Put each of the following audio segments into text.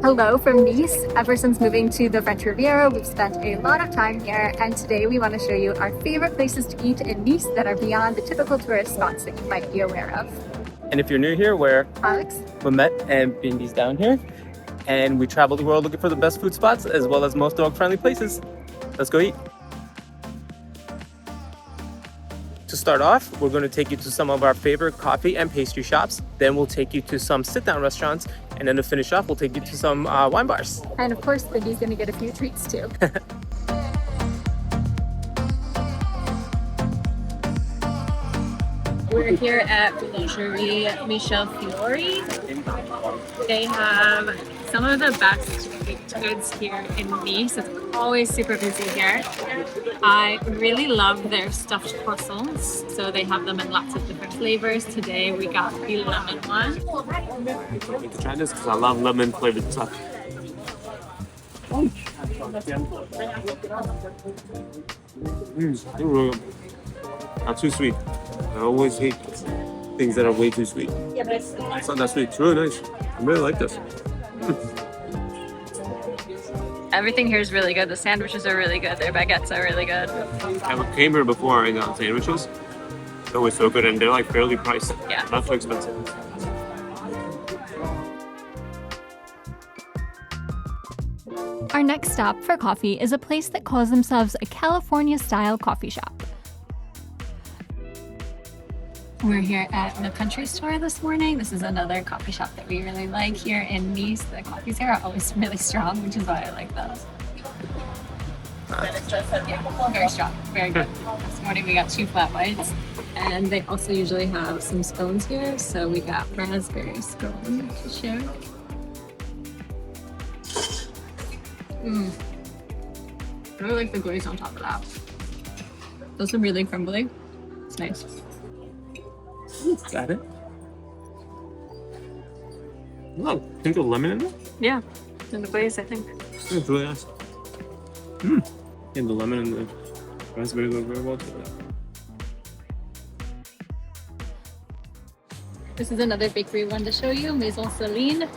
Hello from Nice. Ever since moving to the French Riviera, we've spent a lot of time here, and today we want to show you our favorite places to eat in Nice that are beyond the typical tourist spots that you might be aware of. And if you're new here, we're Alex? Mamet and Bindi's down here. And we travel the world looking for the best food spots as well as most dog-friendly places. Let's go eat. To start off, we're going to take you to some of our favorite coffee and pastry shops. Then we'll take you to some sit-down restaurants. And then to finish off, we'll take you to some wine bars. And of course, Bindi's going to get a few treats too. We're here at Boulangerie Michel Fiori. They have some of the best baked goods here in Nice. It's always super busy here. I really love their stuffed croissants. So they have them in lots of different flavors. Today we got the lemon one. I need to try this because I love lemon flavored stuff. Not too sweet. I always hate things that are way too sweet. It's not that sweet. It's really nice. I really like this. Everything here is really good. The sandwiches are really good. Their baguettes are really good. I came here before and got sandwiches. They're always so good and they're like fairly priced. Yeah. Not too expensive. Our next stop for coffee is a place that calls themselves a California-style coffee shop. We're here at the country store this morning. This is another coffee shop that we really like here in Nice. The coffees here are always really strong, which is why I like those. Very strong, very good. This morning we got 2 flat whites, and they also usually have some scones here. So we got raspberry scone to share. I really like the glaze on top of that. Those are really crumbly. It's nice. Is that it? Oh, think of lemon in there? Yeah, and the glaze, I think. It's really nice. And the lemon and the raspberry go very well together. This is another bakery one to show you, Maison de Céline.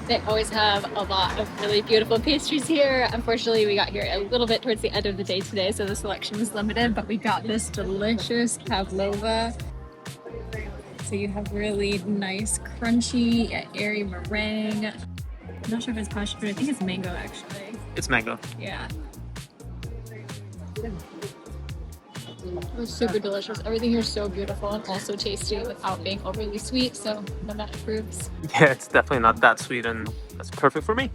They always have a lot of really beautiful pastries here. Unfortunately, we got here a little bit towards the end of the day today, so the selection was limited, but we got this delicious pavlova. So you have really nice, crunchy, airy meringue. I'm not sure if it's crushed, but I think it's mango actually. It's mango. Yeah. It's super delicious. Everything here is so beautiful and also tasty without being overly sweet, so that approves. Yeah, it's definitely not that sweet and that's perfect for me.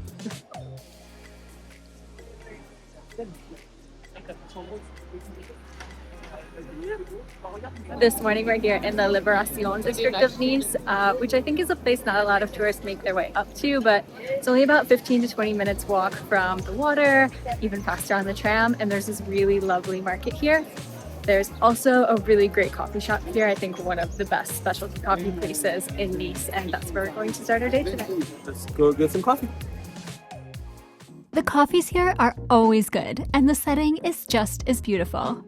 This morning we're here in the Libération district of Nice, which I think is a place not a lot of tourists make their way up to, but it's only about 15 to 20 minutes walk from the water, even faster on the tram, and there's this really lovely market here. There's also a really great coffee shop here, I think one of the best specialty coffee places in Nice, and that's where we're going to start our day today. Let's go get some coffee. The coffees here are always good, and the setting is just as beautiful.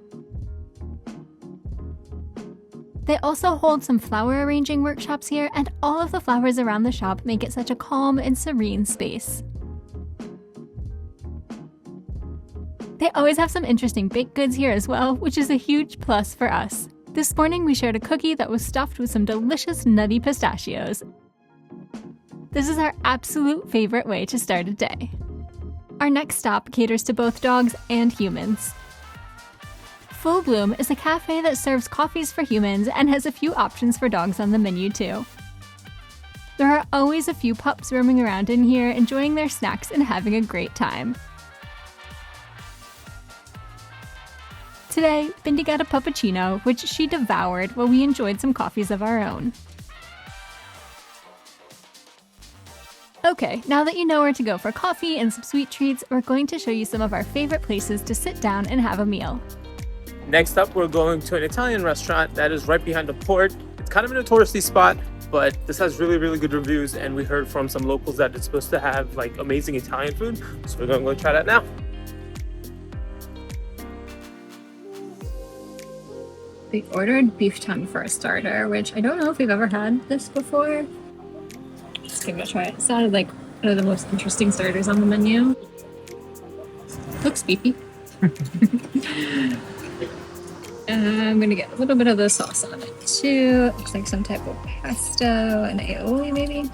They also hold some flower arranging workshops here, and all of the flowers around the shop make it such a calm and serene space. They always have some interesting baked goods here as well, which is a huge plus for us. This morning we shared a cookie that was stuffed with some delicious nutty pistachios. This is our absolute favorite way to start a day. Our next stop caters to both dogs and humans. Full Bloom is a cafe that serves coffees for humans and has a few options for dogs on the menu too. There are always a few pups roaming around in here, enjoying their snacks and having a great time. Today, Bindi got a puppuccino, which she devoured while we enjoyed some coffees of our own. Okay, now that you know where to go for coffee and some sweet treats, we're going to show you some of our favorite places to sit down and have a meal. Next up, we're going to an Italian restaurant that is right behind the port. It's kind of in a touristy spot, but this has really, really good reviews, and we heard from some locals that it's supposed to have like amazing Italian food, so we're going to go try that now. We ordered beef tongue for a starter, which I don't know if we've ever had this before. Let's give it a try. It sounded like One of the most interesting starters on the menu. Looks beefy. I'm gonna get a little bit of the sauce on it too. Looks like some type of pesto and aioli maybe.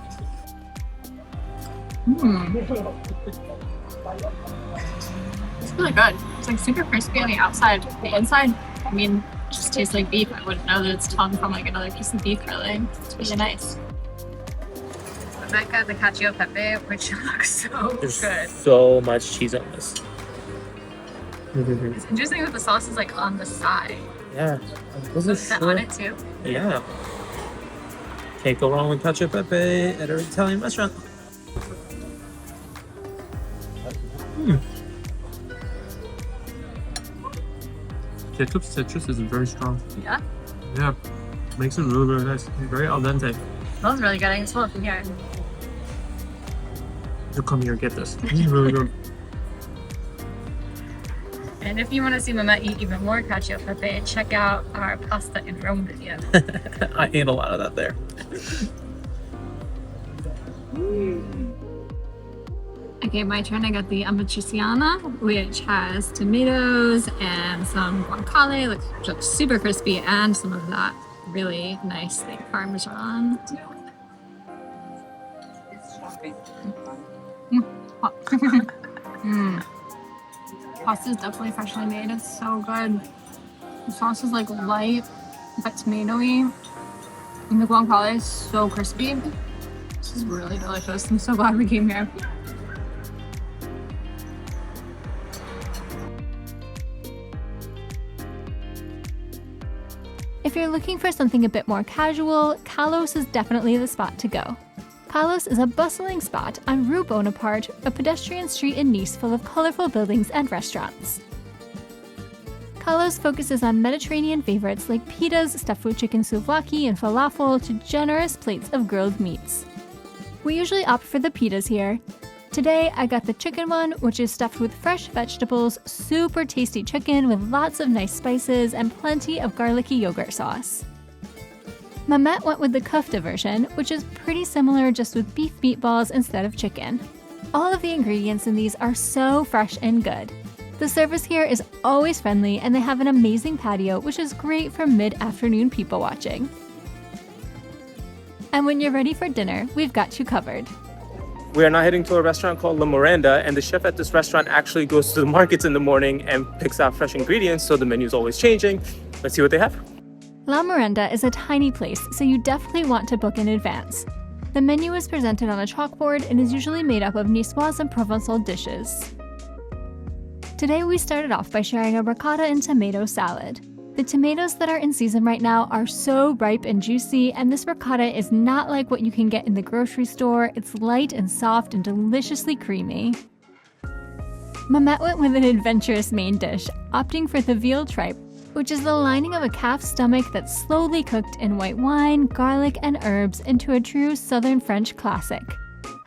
It's really good. It's like super crispy on the outside. The inside, I mean, just tastes like beef. I wouldn't know that it's tongue from like another piece of beef really. It's really nice. I got the cacio e pepe, which looks so There's good. so much cheese on this. It's interesting that the sauce is like on the side. Yeah. I wasn't Is that sure. on it too? Yeah. Can't go wrong with cacio e pepe at an Italian restaurant. Jacob's citrus is very strong. Yeah. Yeah. Makes it really, really nice. Very al dente. Smells really good. I can smell it from here. You come here and get this. It's really good. And if you want to see Mama eat even more cacio e pepe, check out our pasta in Rome video. I ate a lot of that there. Okay, my turn. I got the amatriciana, which has tomatoes and some guanciale, looks super crispy, and some of that really nice like parmesan. Pasta is definitely freshly made. It's so good. The sauce is like light but tomatoey, and the guanciale is so crispy. This is really delicious. I'm so glad we came here. If you're looking for something a bit more casual, Kalos is definitely the spot to go. Kalos is a bustling spot on Rue Bonaparte, a pedestrian street in Nice full of colorful buildings and restaurants. Kalos focuses on Mediterranean favorites like pitas stuffed with chicken souvlaki and falafel to generous plates of grilled meats. We usually opt for the pitas here. Today, I got the chicken one, which is stuffed with fresh vegetables, super tasty chicken with lots of nice spices, and plenty of garlicky yogurt sauce. Mamet went with the kofta version, which is pretty similar just with beef meatballs instead of chicken. All of the ingredients in these are so fresh and good. The service here is always friendly, and they have an amazing patio, which is great for mid-afternoon people watching. And when you're ready for dinner, we've got you covered. We are now heading to a restaurant called La Merenda, and the chef at this restaurant actually goes to the markets in the morning and picks out fresh ingredients, so the menu is always changing. Let's see what they have. La Merenda is a tiny place, so you definitely want to book in advance. The menu is presented on a chalkboard and is usually made up of Niçoise and Provençal dishes. Today we started off by sharing a ricotta and tomato salad. The tomatoes that are in season right now are so ripe and juicy, and this ricotta is not like what you can get in the grocery store. It's light and soft and deliciously creamy. Mamet went with an adventurous main dish, opting for the veal tripe, which is the lining of a calf's stomach that's slowly cooked in white wine, garlic, and herbs into a true Southern French classic.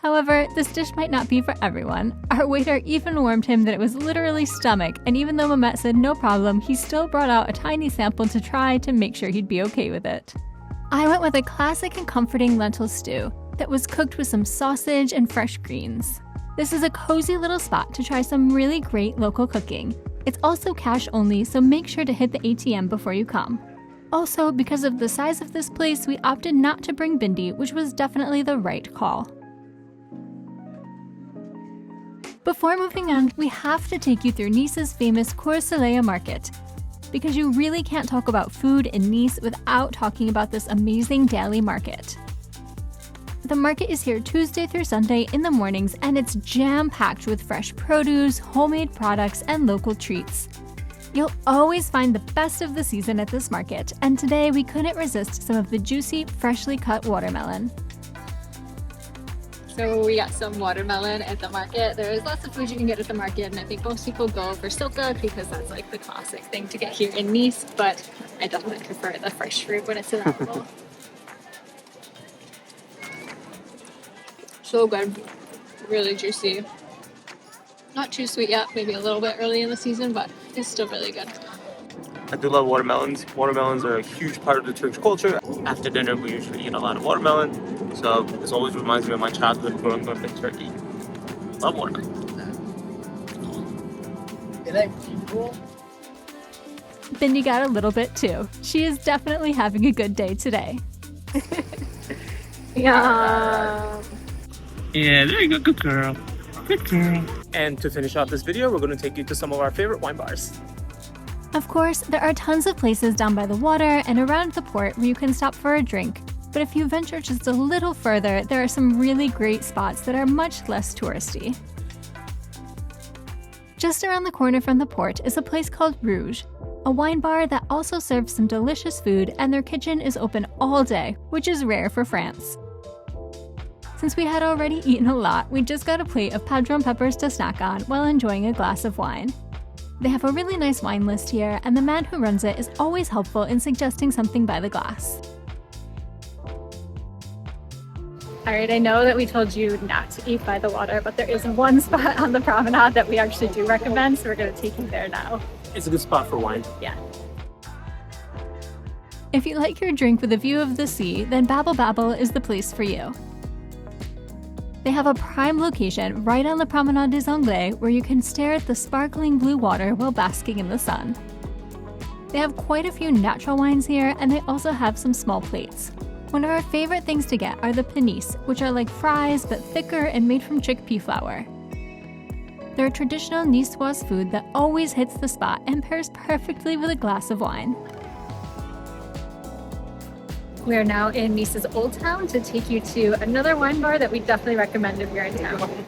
However, this dish might not be for everyone. Our waiter even warned him that it was literally stomach, and even though Mamet said no problem, he still brought out a tiny sample to try to make sure he'd be okay with it. I went with a classic and comforting lentil stew that was cooked with some sausage and fresh greens. This is a cozy little spot to try some really great local cooking. It's also cash only, so make sure to hit the ATM before you come. Also, because of the size of this place, we opted not to bring Bindi, which was definitely the right call. Before moving on, we have to take you through Nice's famous Cours Saleya Market, because you really can't talk about food in Nice without talking about this amazing daily market. The market is here Tuesday through Sunday in the mornings, and it's jam-packed with fresh produce, homemade products, and local treats. You'll always find the best of the season at this market, and today we couldn't resist some of the juicy, freshly cut watermelon. So we got some watermelon at the market. There's lots of food you can get at the market, and I think most people go for silka because that's like the classic thing to get here in Nice, but I definitely prefer the fresh fruit when it's available. So good. Really juicy. Not too sweet yet, maybe a little bit early in the season, but it's still really good. I do love watermelons. Watermelons are a huge part of the Turkish culture. After dinner, we usually eat a lot of watermelon. So this always reminds me of my childhood growing up in Turkey. Love watermelon. Bindi got a little bit too. She is definitely having a good day today. Yeah. Yeah, there you go. Good girl. Good girl. And to finish off this video, we're going to take you to some of our favorite wine bars. Of course, there are tons of places down by the water and around the port where you can stop for a drink. But if you venture just a little further, there are some really great spots that are much less touristy. Just around the corner from the port is a place called Rouge, a wine bar that also serves some delicious food, and their kitchen is open all day, which is rare for France. Since we had already eaten a lot, we just got a plate of padron peppers to snack on while enjoying a glass of wine. They have a really nice wine list here, and the man who runs it is always helpful in suggesting something by the glass. Alright, I know that we told you not to eat by the water, but there is one spot on the promenade that we actually do recommend, so we're going to take you there now. It's a good spot for wine. Yeah. If you like your drink with a view of the sea, then Babel Babel is the place for you. They have a prime location right on the Promenade des Anglais where you can stare at the sparkling blue water while basking in the sun. They have quite a few natural wines here, and they also have some small plates. One of our favorite things to get are the panis, which are like fries but thicker and made from chickpea flour. They're a traditional Niçoise food that always hits the spot and pairs perfectly with a glass of wine. We are now in Nice's Old Town to take you to another wine bar that we definitely recommend if you're in town.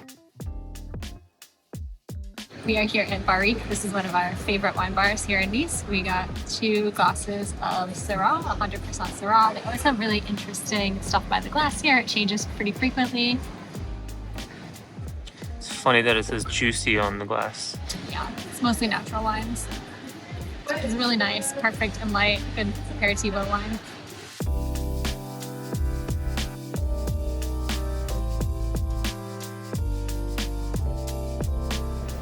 We are here in Barrique. This is one of our favorite wine bars here in Nice. We got 2 glasses of Syrah, 100% Syrah. They always have really interesting stuff by the glass here. It changes pretty frequently. It's funny that it says juicy on the glass. Yeah, it's mostly natural wines. It's really nice, perfect and light, good aperitivo wine.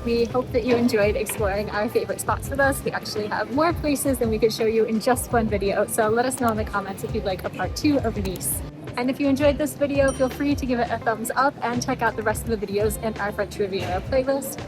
We hope that you enjoyed exploring our favorite spots with us. We actually have more places than we could show you in just one video, so let us know in the comments if you'd like a part 2 of Nice. And if you enjoyed this video, feel free to give it a thumbs up and check out the rest of the videos in our French Riviera playlist.